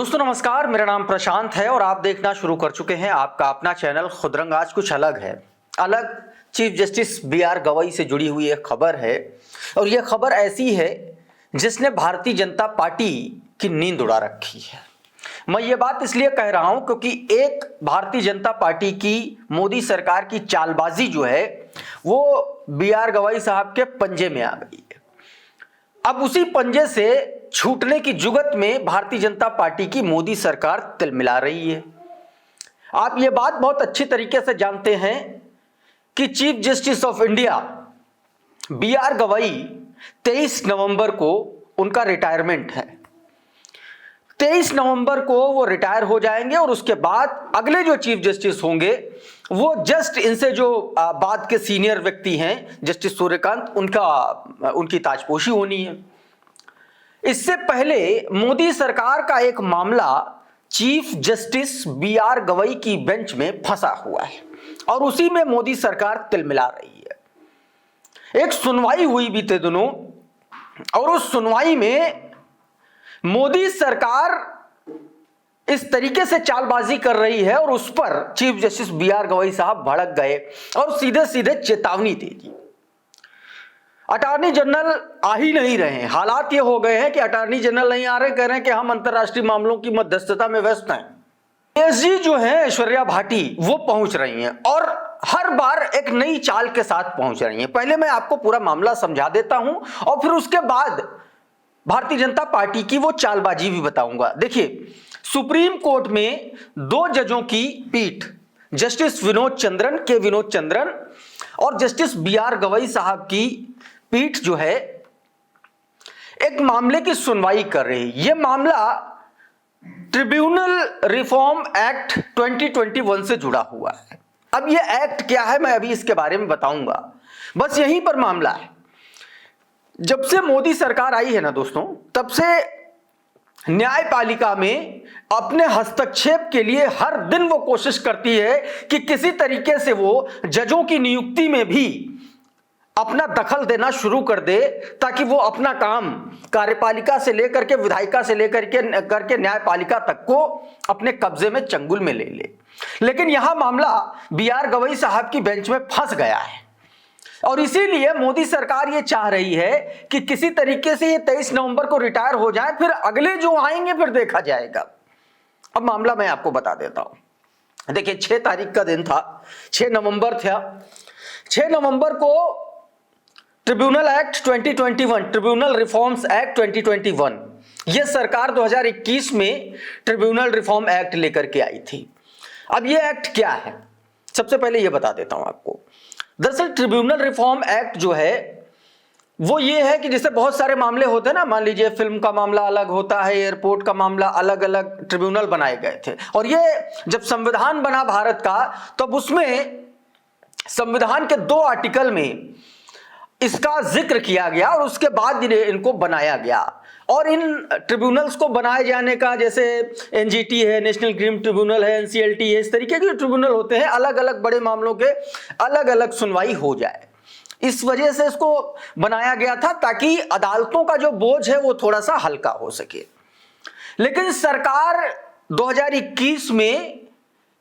दोस्तों नमस्कार, मेरा नाम प्रशांत है और आप देखना शुरू कर चुके हैं आपका अपना चैनल खुदरंग। आज कुछ अलग है। अलग चीफ जस्टिस बी.आर. गवई से जुड़ी हुई एक खबर है और यह खबर ऐसी है जिसने भारतीय जनता पार्टी की नींद उड़ा रखी है। मैं ये बात इसलिए कह रहा हूं क्योंकि एक भारतीय जनता पार्टी की मोदी सरकार की चालबाजी जो है वो बी.आर. गवई साहब के पंजे में आ गई है। अब उसी पंजे से छूटने की जुगत में भारतीय जनता पार्टी की मोदी सरकार तिलमिला रही है। आप ये बात बहुत अच्छी तरीके से जानते हैं कि chief justice of India B R. Gavai 23 नवंबर को उनका रिटायरमेंट है। 23 नवंबर को वो रिटायर हो जाएंगे और उसके बाद अगले जो चीफ जस्टिस होंगे वो जस्ट इनसे जो बाद के सीनियर व्यक्ति हैं जस्टिस सूर्यकांत, उनकी ताजपोशी होनी है। इससे पहले मोदी सरकार का एक मामला चीफ जस्टिस बी.आर. गवई की बेंच में फंसा हुआ है और उसी में मोदी सरकार तिलमिला रही है। एक सुनवाई हुई बीते दिनों और उस सुनवाई में मोदी सरकार इस तरीके से चालबाजी कर रही है और उस पर चीफ जस्टिस बी.आर. गवई साहब भड़क गए और सीधे सीधे चेतावनी दे दी। अटॉर्नी जनरल आ ही नहीं रहे हैं। हालात ये हो गए हैं कि अटॉर्नी जनरल नहीं आ रहे, कह रहे हैं कि हम अंतर्राष्ट्रीय मामलों की मध्यस्थता में व्यस्त हैं। एसजी जो है ऐश्वर्या भाटी वो पहुंच रही हैं और हर बार एक नई चाल के साथ पहुंच रही हैं। पहले मैं आपको पूरा मामला समझा देता हूं और फिर उसके बाद भारतीय जनता पार्टी की वो चालबाजी भी बताऊंगा। देखिए, सुप्रीम कोर्ट में 2 जजों की पीठ, जस्टिस विनोद चंद्रन और जस्टिस बी.आर. गवई साहब की पीठ जो है एक मामले की सुनवाई कर रही है। यह मामला ट्रिब्यूनल रिफॉर्म एक्ट 2021 से जुड़ा हुआ है। अब यह एक्ट क्या है मैं अभी इसके बारे में बताऊंगा, बस यहीं पर मामला है। जब से मोदी सरकार आई है ना दोस्तों, तब से न्यायपालिका में अपने हस्तक्षेप के लिए हर दिन वो कोशिश करती है कि किसी तरीके से वो जजों की नियुक्ति में भी अपना दखल देना शुरू कर दे ताकि वो अपना काम कार्यपालिका से लेकर के विधायिका से लेकर के करके न्यायपालिका तक को अपने कब्जे में चंगुल में ले ले। लेकिन यहां मामला बी.आर. गवई साहब की बेंच में फंस गया है और इसीलिए मोदी सरकार ये चाह रही है कि किसी तरीके से ये 23 नवंबर को रिटायर हो जाए, फिर अगले जो आएंगे फिर देखा जाएगा। अब मामला मैं आपको बता देता हूं। देखिए, 6 तारीख का दिन था, 6 नवंबर था। 6 नवंबर को tribunal act 2021, tribunal reforms act 2021, यह सरकार 2021 में ट्रिब्यूनल रिफॉर्म एक्ट लेकर के आई थी। अब यह एक्ट क्या है, सबसे पहले यह बता देता हूं आपको। दरअसल ट्रिब्यूनल रिफॉर्म एक्ट जो है वो ये है कि जैसे बहुत सारे मामले होते हैं ना, मान लीजिए फिल्म का मामला अलग होता है, एयरपोर्ट का मामला अलग अलग ट्रिब्यूनल बनाए गए थे। और ये जब संविधान बना भारत का तब उसमें संविधान के 2 आर्टिकल में इसका जिक्र किया गया और उसके बाद इनको बनाया गया। और इन ट्रिब्यूनल्स को बनाए जाने का, जैसे एनजीटी है, नेशनल क्राइम ट्रिब्यूनल है, एनसीएलटी है, इस तरीके के ट्रिब्यूनल होते हैं, अलग अलग बड़े मामलों के अलग अलग सुनवाई हो जाए। इस वजह से इसको बनाया गया था ताकि अदालतों का जो बोझ है वो थोड़ा सा हल्का हो सके। लेकिन सरकार 2021 में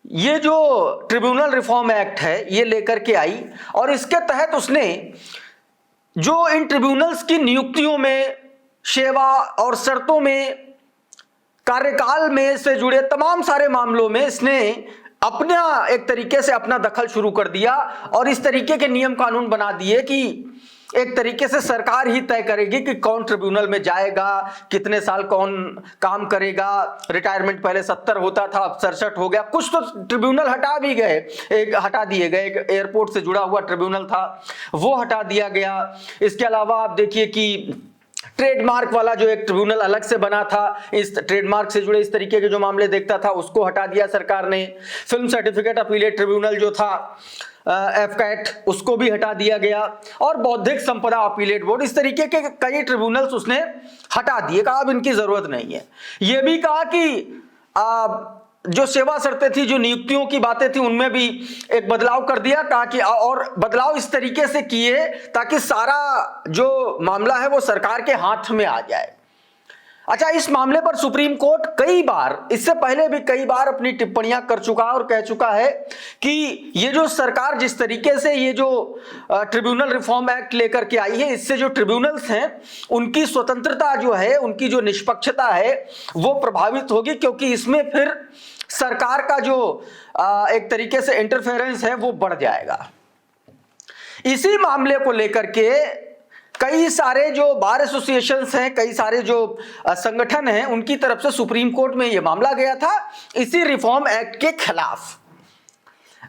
ये जो ट्रिब्यूनल रिफॉर्म एक्ट है ये लेकर के आई और इसके तहत उसने जो इन ट्रिब्यूनल्स की नियुक्तियों में, सेवा और शर्तों में, कार्यकाल में से जुड़े तमाम सारे मामलों में इसने अपना एक तरीके से अपना दखल शुरू कर दिया और इस तरीके के नियम कानून बना दिए कि एक तरीके से सरकार ही तय करेगी कि कौन ट्रिब्यूनल में जाएगा, कितने साल कौन काम करेगा। रिटायरमेंट पहले 70 होता था, अब 67 हो गया। कुछ तो ट्रिब्यूनल हटा भी गए, हटा दिए गए। एक एयरपोर्ट से जुड़ा हुआ ट्रिब्यूनल था वो हटा दिया गया। इसके अलावा आप देखिए कि ट्रेडमार्क वाला जो एक ट्रिब्यूनल अलग से बना था, इस ट्रेडमार्क से जुड़े इस तरीके के जो मामले देखता था उसको हटा दिया सरकार ने। फिल्म सर्टिफिकेट अपीलेट ट्रिब्यूनल जो था एफकैट, उसको भी हटा दिया गया और बौद्धिक संपदा अपीलेट बोर्ड, इस तरीके के कई ट्रिब्यूनल्स उसने हटा दिए। कहा अब इनकी जरूरत नहीं है। यह भी कहा कि जो सेवा शर्तें थी, जो नियुक्तियों की बातें थी, उनमें भी एक बदलाव कर दिया। कहा कि और बदलाव इस तरीके से किए ताकि सारा जो मामला है वो सरकार के हाथ में आ जाए। अच्छा, इस मामले पर सुप्रीम कोर्ट कई बार, इससे पहले भी कई बार अपनी टिप्पणियां कर चुका और कह चुका है कि ये जो सरकार जिस तरीके से ये जो ट्रिब्यूनल रिफॉर्म एक्ट लेकर के आई है, इससे जो ट्रिब्यूनल्स हैं उनकी स्वतंत्रता जो है, उनकी जो निष्पक्षता है वो प्रभावित होगी, क्योंकि इसमें फिर सरकार का जो एक तरीके से इंटरफेरेंस है वो बढ़ जाएगा। इसी मामले को लेकर के कई सारे जो बार एसोसिएशंस हैं, कई सारे जो संगठन हैं, उनकी तरफ से सुप्रीम कोर्ट में यह मामला गया था इसी रिफॉर्म एक्ट के खिलाफ।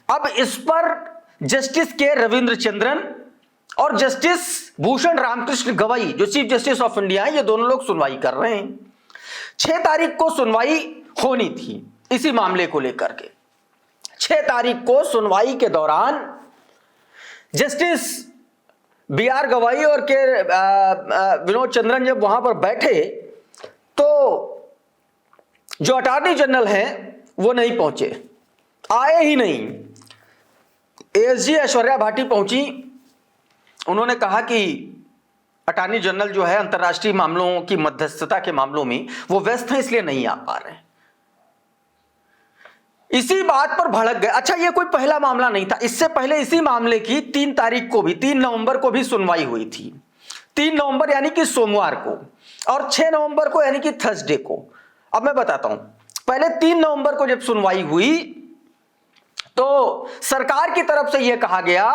अब इस पर जस्टिस के रविंद्र चंद्रन और जस्टिस भूषण रामकृष्ण गवई जो चीफ जस्टिस ऑफ इंडिया हैं, ये दोनों लोग सुनवाई कर रहे हैं। 6 तारीख को सुनवाई होनी थी इसी मामले को लेकर के। 6 तारीख को सुनवाई के दौरान जस्टिस BR गवाई और के विनोद चंद्रन जब वहां पर बैठे तो जो अटॉर्नी जनरल हैं वो नहीं पहुंचे, आए ही नहीं। ASG ऐश्वर्या भाटी पहुंची, उन्होंने कहा कि अटॉर्नी जनरल जो है अंतर्राष्ट्रीय मामलों की मध्यस्थता के मामलों में वो व्यस्त हैं, इसलिए नहीं आ पा रहे हैं। इसी बात पर भड़क गए। अच्छा, ये कोई पहला मामला नहीं था, इससे पहले इसी मामले की 3 तारीख को भी, 3 नवंबर को भी सुनवाई हुई थी। 3 नवंबर यानी कि सोमवार को, और 6 नवंबर को यानी कि थर्सडे को। अब मैं बताता हूं, पहले 3 नवंबर को जब सुनवाई हुई तो सरकार की तरफ से यह कहा गया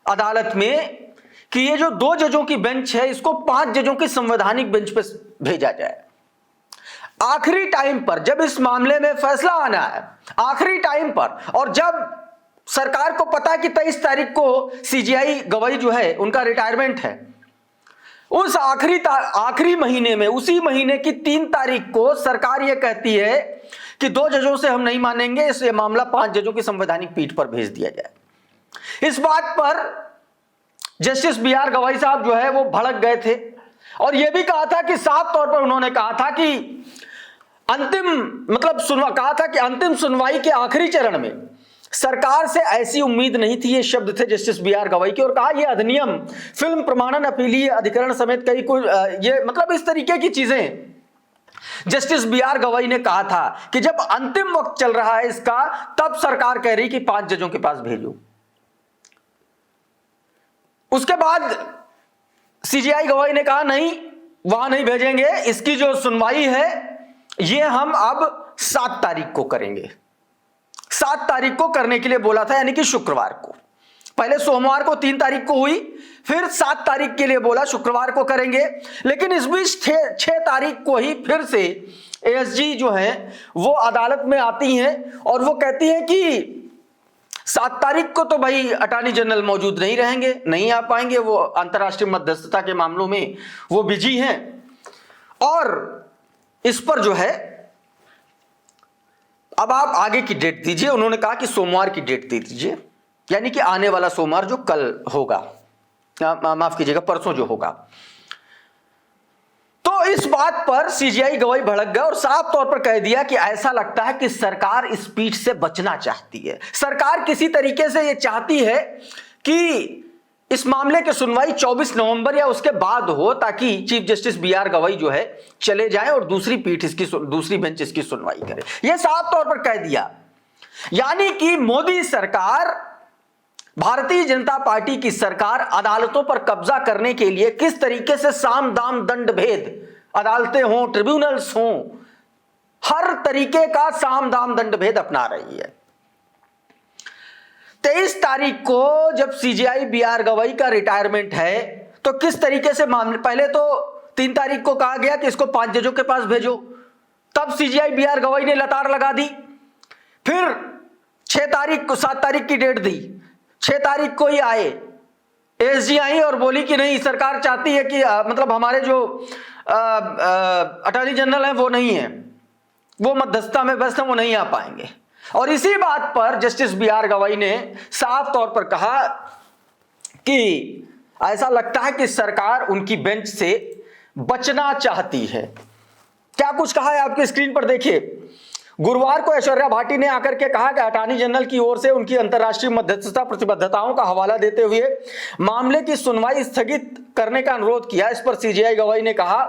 अदालत में कि ये जो 2 जजों की बेंच है इसको 5 जजों की संवैधानिक बेंच पर भेजा जाए। आखिरी टाइम पर जब इस मामले में फैसला आना है, आखिरी टाइम पर, और जब सरकार को पता है कि 23 तारीख को CJI गवई जो है उनका रिटायरमेंट है, उस आखिरी महीने में, उसी महीने की 3 तारीख को सरकार यह कहती है कि 2 जजों से हम नहीं मानेंगे, इस मामला 5 जजों की संवैधानिक पीठ पर भेज दिया जाए। इस बात पर जस्टिस BR गवाई साहब जो है वो भड़क गए थे और यह भी कहा था कि साफ तौर पर उन्होंने कहा था कि कहा था कि अंतिम सुनवाई के आखिरी चरण में सरकार से ऐसी उम्मीद नहीं थी, ये शब्द थे जस्टिस BR गवाई के, और कहा यह अधिनियम फिल्म प्रमाणन अपीलीय अधिकरण समेत कई कोई ये इस तरीके की चीजें जस्टिस BR गवाई ने कहा था कि जब अंतिम वक्त चल रहा है इसका, तब सरकार कह रही कि 5 जजों के पास भेजो। उसके बाद CJI गवाई ने कहा नहीं, वहां नहीं भेजेंगे, इसकी जो सुनवाई है ये हम अब 7 तारीख को करेंगे। 7 तारीख को करने के लिए बोला था, यानी कि शुक्रवार को। पहले सोमवार को 3 तारीख को हुई, फिर 7 तारीख के लिए बोला शुक्रवार को करेंगे। लेकिन इस बीच 6 तारीख को ही फिर से ASG जो है वो अदालत में आती हैं और वो कहती हैं कि 7 तारीख को तो भाई अटॉर्नी जनरल मौजूद नहीं रहेंगे, नहीं आ पाएंगे, वो अंतर्राष्ट्रीय मध्यस्थता के मामलों में वो बिजी हैं, और इस पर जो है अब आप आगे की डेट दीजिए। उन्होंने कहा कि सोमवार की डेट दे दीजिए, यानी कि आने वाला सोमवार जो कल होगा, माफ कीजिएगा परसों जो होगा। तो इस बात पर CJI गवाई भड़क गए और साफ तौर पर कह दिया कि ऐसा लगता है कि सरकार इस पीठ से बचना चाहती है। सरकार किसी तरीके से यह चाहती है कि इस मामले की सुनवाई 24 नवंबर या उसके बाद हो, ताकि चीफ जस्टिस BR गवाई जो है चले जाएं और दूसरी बेंच इसकी सुनवाई करे। यह साफ तौर पर कह दिया, यानी कि मोदी सरकार, भारतीय जनता पार्टी की सरकार अदालतों पर कब्जा करने के लिए किस तरीके से साम दाम दंड भेद, अदालतें हों, ट्रिब्यूनल्स हों, हर तरीके का साम दाम दंड भेद अपना रही है। 23 तारीख को जब CJI BR गवाई का रिटायरमेंट है तो किस तरीके से मामले, पहले तो 3 तारीख को कहा गया कि इसको 5 जजों के पास भेजो, तब CJI BR गवाई ने लताड़ लगा दी। फिर 6 तारीख को, 7 तारीख की डेट दी, 6 तारीख को ही आए, ASG आई और बोली कि नहीं, सरकार चाहती है कि हमारे जो अटॉर्नी जनरल हैं वो नहीं है, वो मध्यस्थता में व्यस्त हैं, वो नहीं आ पाएंगे। और इसी बात पर जस्टिस BR गवाई ने साफ तौर पर कहा कि ऐसा लगता है कि सरकार उनकी बेंच से बचना चाहती है। क्या कुछ कहा है आपकी स्क्रीन पर देखिए। गुरुवार को ऐश्वर्या भाटी ने आकर के कहा कि अटॉर्नी जनरल की ओर से उनकी अंतर्राष्ट्रीय मध्यस्थता प्रतिबद्धताओं का हवाला देते हुए मामले की सुनवाई स्थगित करने का अनुरोध किया। इस पर CJI गवाई ने कहा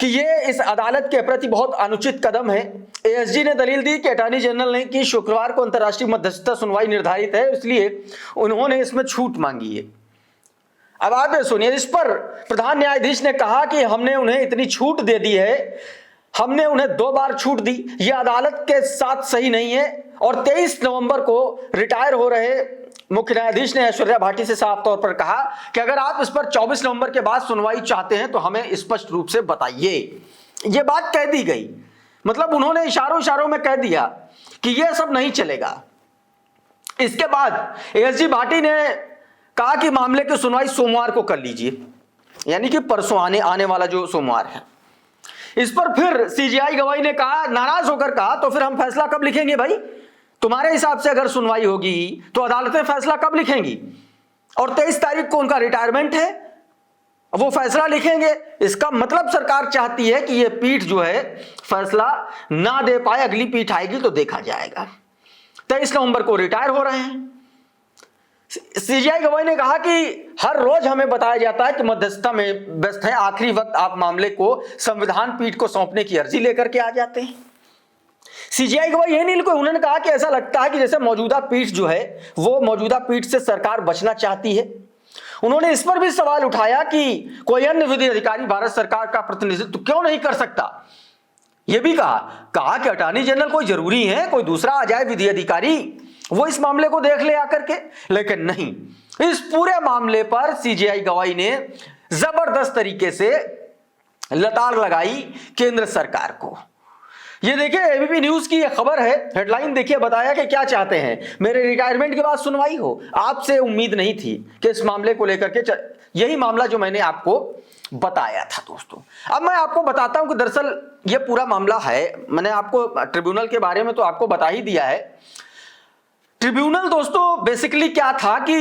कि ये इस अदालत के प्रति बहुत अनुचित कदम है। एएसजी ने दलील दी कि अटॉर्नी जनरल ने कि शुक्रवार को अंतर्राष्ट्रीय मध्यस्थता सुनवाई निर्धारित है, इसलिए उन्होंने इसमें छूट मांगी है। अब आप ये सुनिए, इस पर प्रधान न्यायाधीश ने कहा कि हमने उन्हें इतनी छूट दे दी है, हमने उन्हें 2 बार छूट दी, यह अदालत के साथ सही नहीं है। और 23 नवंबर को रिटायर हो रहे मुख्य न्यायाधीश ने ऐश्वर्या भाटी से साफ तौर पर कहा कि अगर आप इस पर 24 नवंबर के बाद सुनवाई चाहते हैं तो हमें स्पष्ट रूप से बताइए। यह बात कह दी गई, मतलब उन्होंने इशारों में कह दिया कि यह सब नहीं चलेगा। इसके बाद एएसजी भाटी ने कहा कि मामले की सुनवाई सोमवार को कर लीजिए, यानी कि परसों आने वाला जो सोमवार है। इस पर फिर सीजेआई गवाही ने कहा, नाराज होकर कहा, तो फिर हम फैसला कब लिखेंगे भाई? तुम्हारे हिसाब से अगर सुनवाई होगी तो अदालतें फैसला कब लिखेंगी? और 23 तारीख को उनका रिटायरमेंट है, वो फैसला लिखेंगे। इसका मतलब सरकार चाहती है कि ये पीठ जो है फैसला ना दे पाए, अगली पीठ आएगी तो देखा जाएगा। 23 नवंबर को रिटायर हो रहे हैं। सीजेआई गवाही ने कहा कि हर रोज हमें बताया जाता है कि मध्यस्थता में व्यस्त है, आखिरी वक्त आप मामले को संविधान पीठ को सौंपने की अर्जी लेकर के आ जाते हैं। सीजेआई गवाही यही नहीं लिखा, उन्होंने कहा कि ऐसा लगता है कि जैसे मौजूदा पीठ जो है वो मौजूदा पीठ से सरकार बचना चाहती है। उन्होंने इस पर भी सवाल उठाया कि कोई अन्य विधि अधिकारी भारत सरकार का प्रतिनिधित्व क्यों नहीं कर सकता। यह भी कहा कि अटॉर्नी जनरल कोई जरूरी है, कोई दूसरा आ जाए विधि अधिकारी, वो इस मामले को देख ले आकर के। लेकिन नहीं, इस पूरे मामले पर सीजेआई गवाही ने जबरदस्त तरीके से लताड़ लगाई केंद्र सरकार को। ये देखिए, एबीपी न्यूज की ये खबर है, हेडलाइन देखिए, बताया कि क्या चाहते हैं, मेरे रिटायरमेंट के बाद सुनवाई हो। आपसे उम्मीद नहीं थी कि इस मामले को लेकर के यही मामला जो मैंने आपको बताया था दोस्तों। अब मैं आपको बताता हूं कि दरअसल ये पूरा मामला है, मैंने आपको ट्रिब्यूनल के बारे में तो आपको बता ही दिया है। ट्रिब्यूनल दोस्तों बेसिकली क्या था कि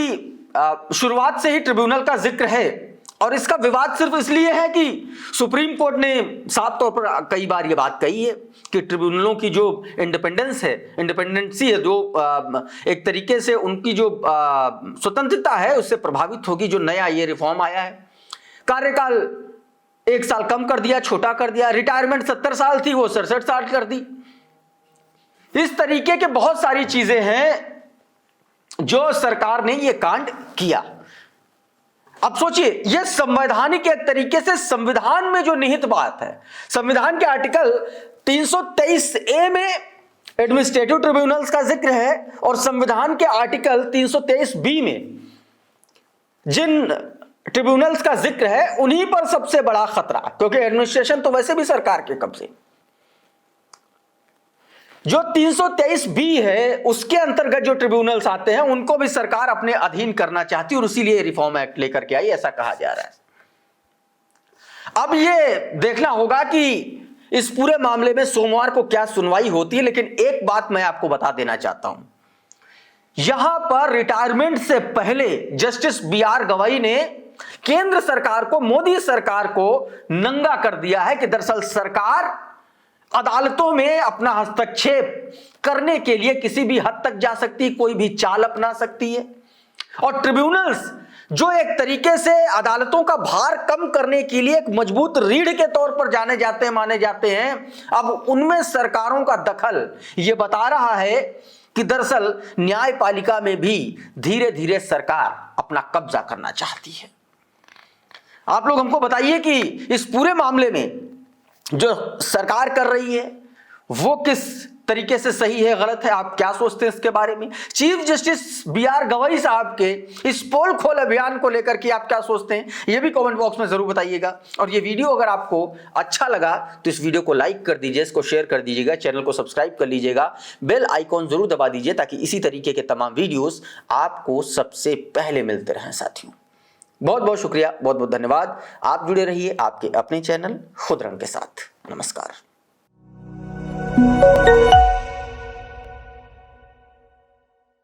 शुरुआत से ही ट्रिब्यूनल का जिक्र है, और इसका विवाद सिर्फ इसलिए है कि सुप्रीम कोर्ट ने साफ तौर पर कई बार ये बात कही है कि ट्रिब्यूनलों की जो इंडिपेंडेंसी है, जो एक तरीके से उनकी जो स्वतंत्रता है उससे प्रभावित होगी। जो नया ये रिफॉर्म आया है, कार्यकाल 1 साल कम कर दिया, छोटा कर दिया, रिटायरमेंट 70 साल थी वो 67 साल कर दी। इस तरीके के बहुत सारी चीजें हैं जो सरकार ने ये कांड किया। अब सोचिए, यह संवैधानिक एक तरीके से संविधान में जो निहित बात है, संविधान के आर्टिकल 323A में एडमिनिस्ट्रेटिव ट्रिब्यूनल्स का जिक्र है, और संविधान के आर्टिकल 323B में जिन ट्रिब्यूनल्स का जिक्र है उन्हीं पर सबसे बड़ा खतरा, क्योंकि एडमिनिस्ट्रेशन तो वैसे भी सरकार के कब्जे। जो 323B है उसके अंतर्गत जो ट्रिब्यूनल्स आते हैं उनको भी सरकार अपने अधीन करना चाहती है, और इसीलिए रिफॉर्म एक्ट लेकर के आई, ऐसा कहा जा रहा है। अब ये देखना होगा कि इस पूरे मामले में सोमवार को क्या सुनवाई होती है। लेकिन एक बात मैं आपको बता देना चाहता हूं, यहां पर रिटायरमेंट से पहले जस्टिस BR गवाई ने केंद्र सरकार को, मोदी सरकार को नंगा कर दिया है कि दरअसल सरकार अदालतों में अपना हस्तक्षेप करने के लिए किसी भी हद तक जा सकती है, कोई भी चाल अपना सकती है। और ट्रिब्यूनल्स जो एक तरीके से अदालतों का भार कम करने के लिए एक मजबूत रीढ़ के तौर पर माने जाते हैं, अब उनमें सरकारों का दखल यह बता रहा है कि दरअसल न्यायपालिका में भी धीरे धीरे सरकार अपना कब्जा करना चाहती है। आप लोग हमको बताइए कि इस पूरे मामले में जो सरकार कर रही है वो किस तरीके से सही है, गलत है, आप क्या सोचते हैं इसके बारे में? चीफ जस्टिस BR गवाई साहब के इस पोल खोल अभियान को लेकर के आप क्या सोचते हैं, ये भी कमेंट बॉक्स में जरूर बताइएगा। और ये वीडियो अगर आपको अच्छा लगा तो इस वीडियो को लाइक कर दीजिए, इसको शेयर कर दीजिएगा, चैनल को सब्सक्राइब कर लीजिएगा, बेल आइकॉन जरूर दबा दीजिए ताकि इसी तरीके के तमाम वीडियोस आपको सबसे पहले मिलते रहें साथियों। बहुत बहुत शुक्रिया, बहुत बहुत धन्यवाद। आप जुड़े रहिए आपके अपने चैनल खुदरंग के साथ। नमस्कार।